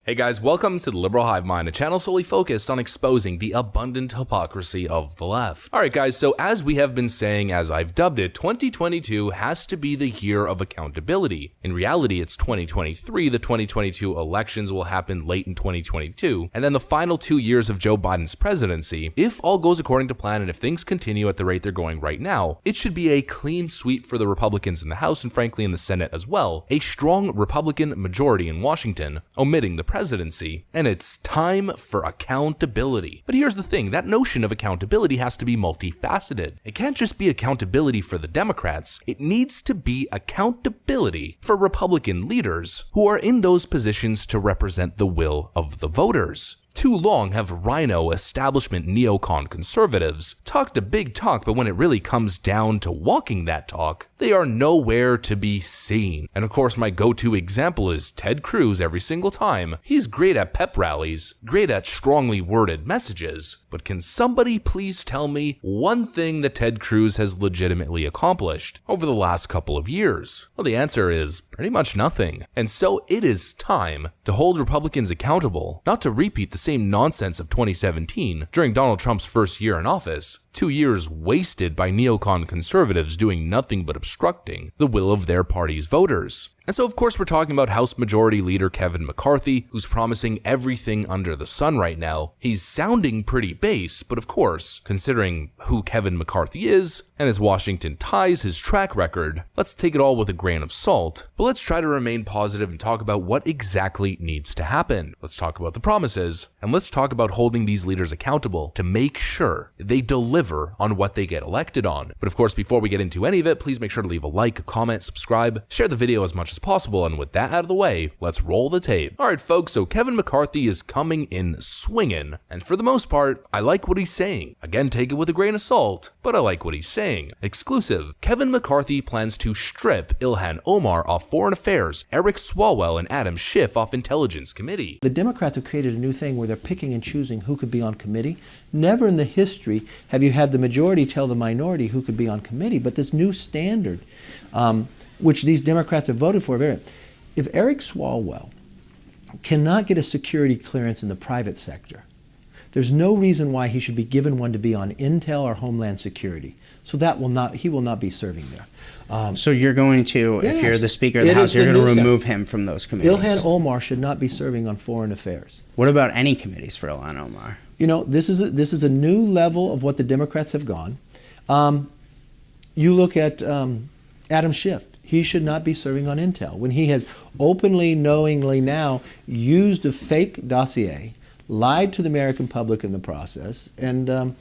Hey guys, welcome to the Liberal Hive Mind, a channel solely focused on exposing the abundant hypocrisy of the left. Alright guys, so as we have been saying, as I've dubbed it, 2022 has to be the year of accountability. In reality, it's 2023, the 2022 elections will happen late in 2022, and then the final 2 years of Joe Biden's presidency. If all goes according to plan and if things continue at the rate they're going right now, it should be a clean sweep for the Republicans in the House and frankly in the Senate as well. A strong Republican majority in Washington, omitting the presidency, and it's time for accountability. But here's the thing, that notion of accountability has to be multifaceted. It can't just be accountability for the Democrats, it needs to be accountability for Republican leaders who are in those positions to represent the will of the voters. Too long have rhino establishment neocon conservatives talked a big talk, but when it really comes down to walking that talk, they are nowhere to be seen. And of course, my go-to example is Ted Cruz every single time. He's great at pep rallies, great at strongly worded messages, but can somebody please tell me one thing that Ted Cruz has legitimately accomplished over the last couple of years? Well, the answer is pretty much nothing. And so it is time to hold Republicans accountable, not to repeat the same nonsense of 2017 during Donald Trump's first year in office. 2 years wasted by neocon conservatives doing nothing but obstructing the will of their party's voters. And so of course we're talking about House Majority Leader Kevin McCarthy, who's promising everything under the sun right now. He's sounding pretty base, but of course, considering who Kevin McCarthy is, and his Washington ties, his track record, let's take it all with a grain of salt. But let's try to remain positive and talk about what exactly needs to happen. Let's talk about the promises, and let's talk about holding these leaders accountable to make sure they deliver on what they get elected on. But of course, before we get into any of it, please make sure to leave a like, a comment, subscribe, share the video as much as possible, and with that out of the way, let's roll the tape. Alright folks, so Kevin McCarthy is coming in swinging, and for the most part, I like what he's saying. Again, take it with a grain of salt, but I like what he's saying. Exclusive, Kevin McCarthy plans to strip Ilhan Omar off Foreign Affairs, Eric Swalwell and Adam Schiff off Intelligence Committee. The Democrats have created a new thing where they're picking and choosing who could be on committee. Never in the history have you had the majority tell the minority who could be on committee, but this new standard, which these Democrats have voted for. If Eric Swalwell cannot get a security clearance in the private sector, there's no reason why he should be given one to be on Intel or Homeland Security. So he will not be serving there. So you're going to, if you're the Speaker of the House, you're going to remove him from those committees? Ilhan Omar should not be serving on foreign affairs. What about any committees for Ilhan Omar? You know, this is a new level of what the Democrats have gone. You look at Adam Schiff. He should not be serving on Intel when he has openly, knowingly now used a fake dossier, lied to the American public in the process, and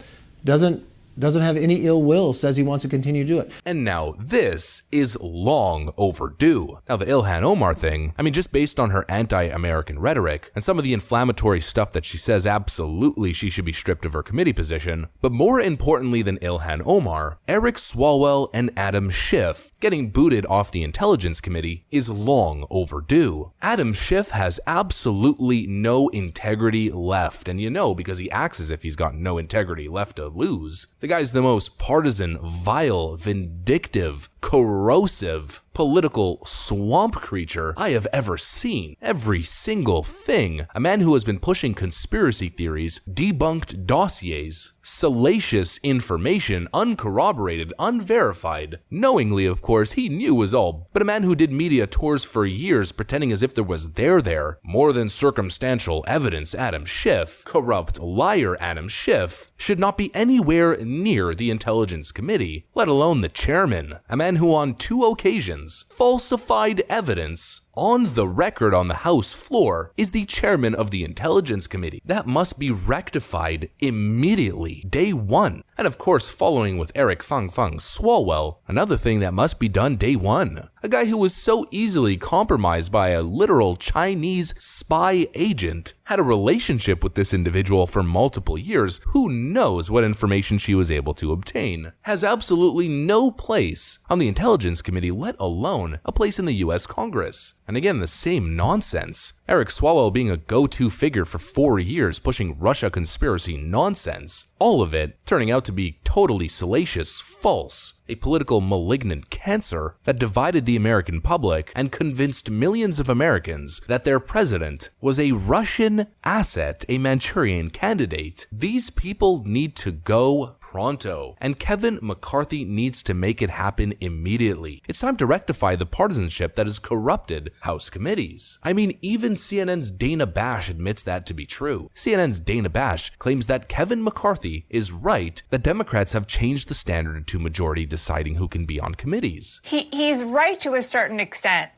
doesn't have any ill will, says he wants to continue to do it. And now this is long overdue. Now the Ilhan Omar thing, I mean, just based on her anti-American rhetoric and some of the inflammatory stuff that she says, absolutely she should be stripped of her committee position. But more importantly than Ilhan Omar, Eric Swalwell and Adam Schiff getting booted off the Intelligence Committee is long overdue. Adam Schiff has absolutely no integrity left, and you know, because he acts as if he's got no integrity left to lose. The guy's the most partisan, vile, vindictive, corrosive, political swamp creature I have ever seen. Every single thing. A man who has been pushing conspiracy theories, debunked dossiers, salacious information, uncorroborated, unverified. Knowingly, of course, he knew was all, but a man who did media tours for years pretending as if there was there. More than circumstantial evidence, Adam Schiff, corrupt liar Adam Schiff, should not be anywhere near the Intelligence Committee, let alone the chairman. A man who on 2 occasions falsified evidence on the record on the House floor is the chairman of the Intelligence Committee. That must be rectified immediately, day one. And of course, following with Eric Fang Swalwell, another thing that must be done day one. A guy who was so easily compromised by a literal Chinese spy agent, had a relationship with this individual for multiple years, who knows what information she was able to obtain, has absolutely no place on the Intelligence Committee, let alone a place in the US Congress. And again, the same nonsense. Eric Swalwell being a go-to figure for 4 years pushing Russia conspiracy nonsense. All of it turning out to be totally salacious, false, a political malignant cancer that divided the American public and convinced millions of Americans that their president was a Russian asset, a Manchurian candidate. These people need to go pronto, and Kevin McCarthy needs to make it happen immediately. It's time to rectify the partisanship that has corrupted House committees. I mean, even CNN's Dana Bash admits that to be true. CNN's Dana Bash claims that Kevin McCarthy is right that Democrats have changed the standard to majority deciding who can be on committees. He's right to a certain extent,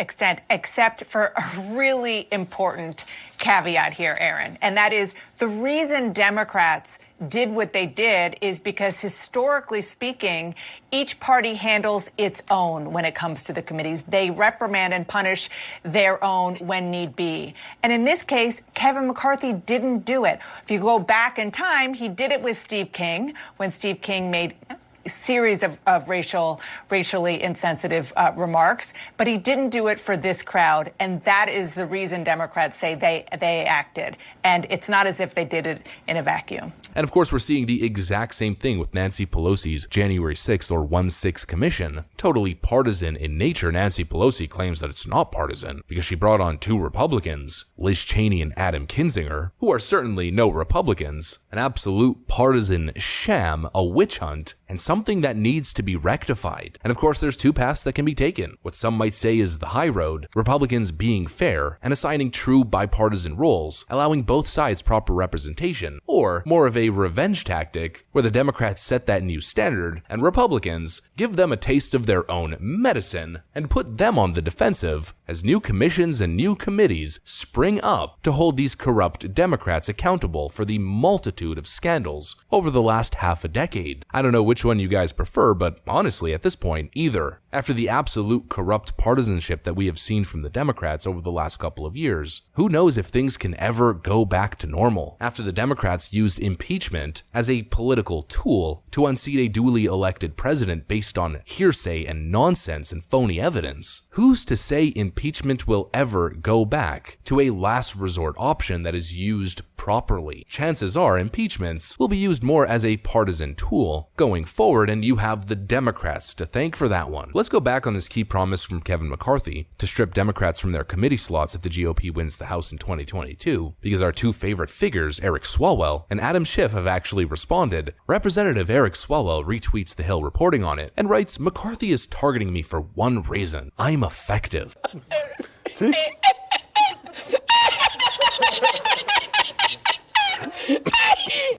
except for a really important caveat here, Aaron, and that is the reason Democrats did what they did is because, historically speaking, each party handles its own when it comes to the committees. They reprimand and punish their own when need be. And in this case, Kevin McCarthy didn't do it. If you go back in time, he did it with Steve King when Steve King made series of racially insensitive remarks, but he didn't do it for this crowd, and that is the reason Democrats say they acted. And it's not as if they did it in a vacuum. And of course, we're seeing the exact same thing with Nancy Pelosi's January 6th or 1/6 commission. Totally partisan in nature, Nancy Pelosi claims that it's not partisan because she brought on 2 Republicans, Liz Cheney and Adam Kinzinger, who are certainly no Republicans, an absolute partisan sham, a witch hunt, and something that needs to be rectified. And of course, there's 2 paths that can be taken. What some might say is the high road, Republicans being fair and assigning true bipartisan roles, allowing both sides proper representation, or more of a revenge tactic where the Democrats set that new standard and Republicans give them a taste of their own medicine and put them on the defensive as new commissions and new committees spring up to hold these corrupt Democrats accountable for the multitude of scandals over the last half a decade. I don't know which one you guys prefer, but honestly, at this point, either. After the absolute corrupt partisanship that we have seen from the Democrats over the last couple of years, who knows if things can ever go back to normal? After the Democrats used impeachment as a political tool to unseat a duly elected president based on hearsay and nonsense and phony evidence, who's to say impeachment will ever go back to a last resort option that is used properly? Chances are impeachments will be used more as a partisan tool going forward, and you have the Democrats to thank for that one. Let's go back on this key promise from Kevin McCarthy to strip Democrats from their committee slots if the GOP wins the House in 2022, because our 2 favorite figures, Eric Swalwell and Adam Schiff, have actually responded. Representative Eric Swalwell retweets The Hill reporting on it and writes, "McCarthy is targeting me for one reason. I'm effective."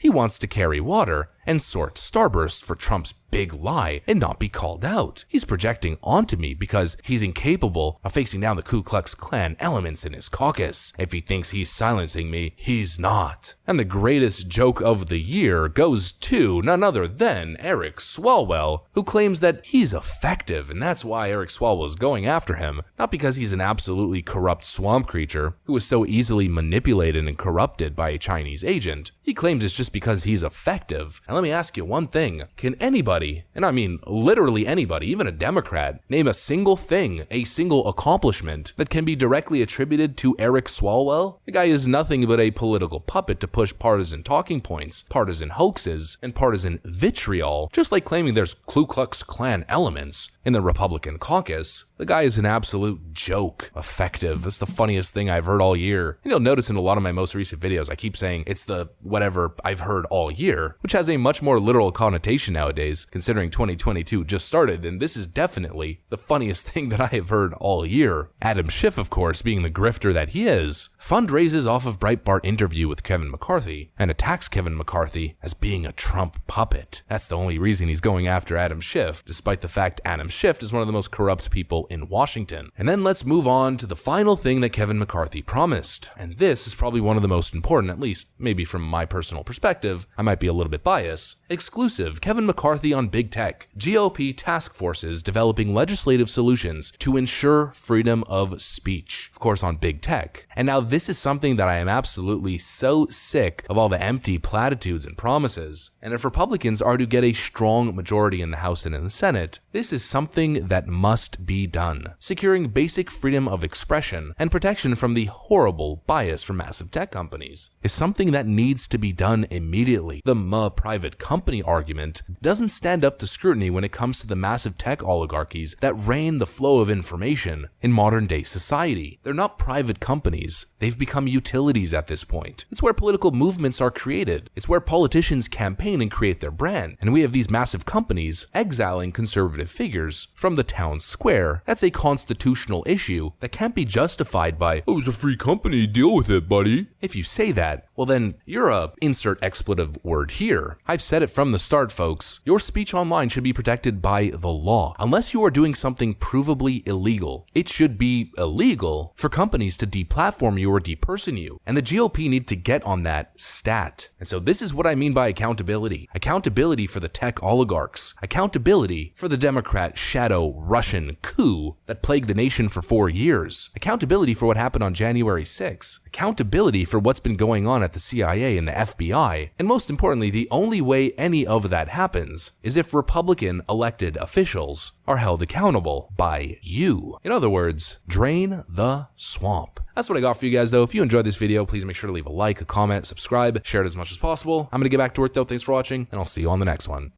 He wants to carry water and sort starbursts for Trump's big lie and not be called out. He's projecting onto me because he's incapable of facing down the Ku Klux Klan elements in his caucus. If he thinks he's silencing me, he's not. And the greatest joke of the year goes to none other than Eric Swalwell, who claims that he's effective, and that's why Eric Swalwell is going after him, not because he's an absolutely corrupt swamp creature who was so easily manipulated and corrupted by a Chinese agent. He claims it's just because he's effective. And let me ask you one thing. Can anybody, and I mean literally anybody, even a Democrat, name a single thing, a single accomplishment that can be directly attributed to Eric Swalwell? The guy is nothing but a political puppet to push partisan talking points, partisan hoaxes, and partisan vitriol, just like claiming there's Ku Klux Klan elements in the Republican caucus. The guy is an absolute joke. Effective. That's the funniest thing I've heard all year. And you'll notice in a lot of my most recent videos, I keep saying it's the whatever I've heard all year, which has a much more literal connotation nowadays, considering 2022 just started, and this is definitely the funniest thing that I have heard all year. Adam Schiff, of course, being the grifter that he is, fundraises off of Breitbart interview with Kevin McCarthy and attacks Kevin McCarthy as being a Trump puppet. That's the only reason he's going after Adam Schiff, despite the fact Adam Schiff is one of the most corrupt people in Washington. And then let's move on to the final thing that Kevin McCarthy promised. And this is probably one of the most important, at least maybe from my personal perspective. I might be a little bit biased, bias. Exclusive, Kevin McCarthy on Big Tech. GOP task forces developing legislative solutions to ensure freedom of speech. Of course, on Big Tech. And now this is something that I am absolutely so sick of, all the empty platitudes and promises. And if Republicans are to get a strong majority in the House and in the Senate, this is something that must be done. Securing basic freedom of expression and protection from the horrible bias from massive tech companies is something that needs to be done immediately. The private company argument doesn't stand up to scrutiny when it comes to the massive tech oligarchies that reign the flow of information in modern day society. They're not private companies. They've become utilities at this point. It's where political movements are created. It's where politicians campaign and create their brand. And we have these massive companies exiling conservative figures from the town square. That's a constitutional issue that can't be justified by, "Oh, it's a free company, deal with it, buddy." If you say that, well then, you're a insert expletive word here. I've said it from the start, folks. Your speech online should be protected by the law. Unless you are doing something provably illegal, it should be illegal for companies to deplatform you or deperson you. And the GOP need to get on that stat. And so this is what I mean by accountability. Accountability for the tech oligarchs. Accountability for the Democrat shadow Russian coup that plagued the nation for 4 years. Accountability for what happened on January 6th. Accountability for what's been going on at the CIA and the FBI. And most importantly, the only way any of that happens is if Republican elected officials are held accountable by you. In other words, drain the swamp. That's what I got for you guys, though. If you enjoyed this video, please make sure to leave a like, a comment, subscribe, share it as much as possible. I'm going to get back to work, though. Thanks for watching, and I'll see you on the next one.